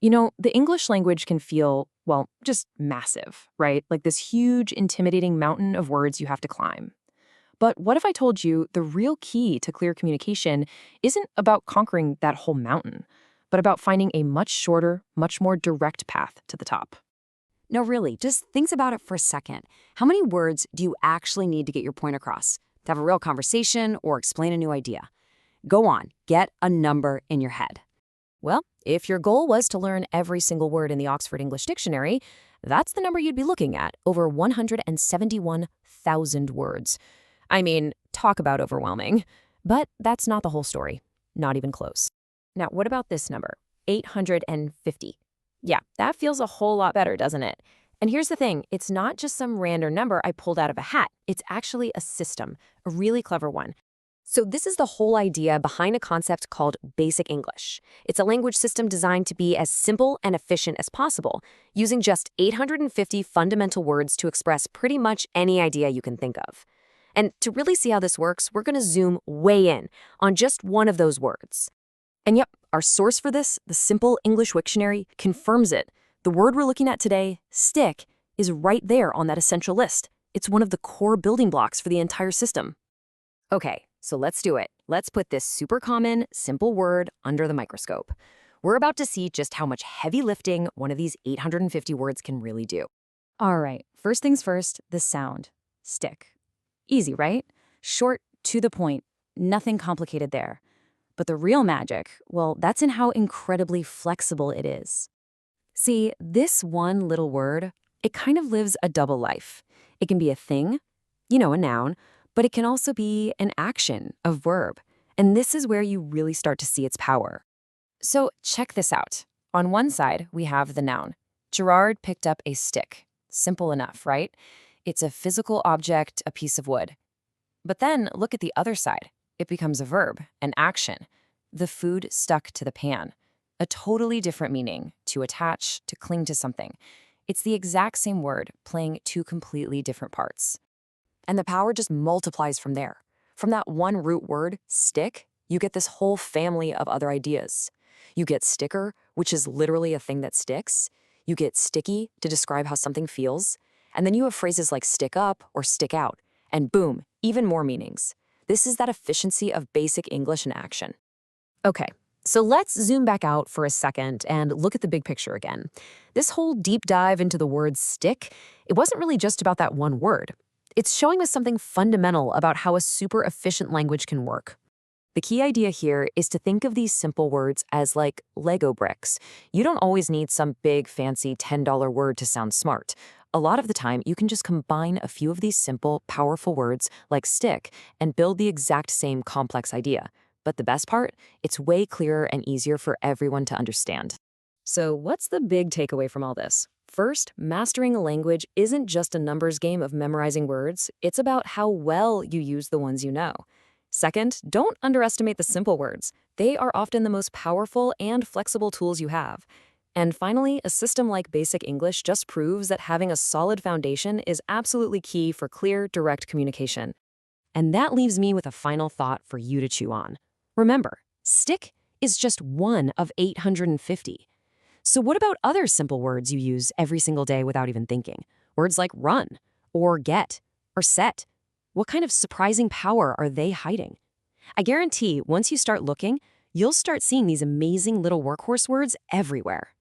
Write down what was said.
The English language can feel, well, just massive, right? Like this huge, intimidating mountain of words you have to climb. But what if I told you the real key to clear communication isn't about conquering that whole mountain, but about finding a much shorter, much more direct path to the top? No, really, just think about it for a second. How many words do you actually need to get your point across? To have a real conversation or explain a new idea? Go on, get a number in your head. Well, if your goal was to learn every single word in the Oxford English Dictionary, that's the number you'd be looking at, over 171,000 words. I mean, talk about overwhelming. But that's not the whole story. Not even close. Now, what about this number? 850. Yeah, that feels a whole lot better, doesn't it? And here's the thing, it's not just some random number I pulled out of a hat. It's actually a system, a really clever one. So this is the whole idea behind a concept called Basic English. It's a language system designed to be as simple and efficient as possible, using just 850 fundamental words to express pretty much any idea you can think of. And to really see how this works, we're going to zoom way in on just one of those words. And yep, our source for this, the Simple English Wiktionary, confirms it. The word we're looking at today, stick, is right there on that essential list. It's one of the core building blocks for the entire system. Okay, so let's do it. Let's put this super common, simple word under the microscope. We're about to see just how much heavy lifting one of these 850 words can really do. All right, first things first, the sound. Stick. Easy, right? Short, to the point. Nothing complicated there. But the real magic, well, that's in how incredibly flexible it is. See, this one little word, it kind of lives a double life. It can be a thing, a noun, but it can also be an action, a verb. And this is where you really start to see its power. So check this out. On one side, we have the noun. Gerard picked up a stick. Simple enough, right? It's a physical object, a piece of wood. But then look at the other side. It becomes a verb, an action. The food stuck to the pan. A totally different meaning, to attach, to cling to something. It's the exact same word, playing two completely different parts. And the power just multiplies from there. From that one root word, stick, you get this whole family of other ideas. You get sticker, which is literally a thing that sticks. You get sticky, to describe how something feels. And then you have phrases like stick up or stick out. And boom, even more meanings. This is that efficiency of basic English in action. Okay, so let's zoom back out for a second and look at the big picture again. This whole deep dive into the word stick, it wasn't really just about that one word. It's showing us something fundamental about how a super efficient language can work. The key idea here is to think of these simple words as like Lego bricks. You don't always need some big, fancy $10 word to sound smart. A lot of the time, you can just combine a few of these simple, powerful words like stick and build the exact same complex idea. But the best part, it's way clearer and easier for everyone to understand. So what's the big takeaway from all this? First, mastering a language isn't just a numbers game of memorizing words. It's about how well you use the ones you know. Second, don't underestimate the simple words. They are often the most powerful and flexible tools you have. And finally, a system like Basic English just proves that having a solid foundation is absolutely key for clear, direct communication. And that leaves me with a final thought for you to chew on. Remember, stick is just one of 850. So what about other simple words you use every single day without even thinking? Words like run, or get, or set. What kind of surprising power are they hiding? I guarantee once you start looking, you'll start seeing these amazing little workhorse words everywhere.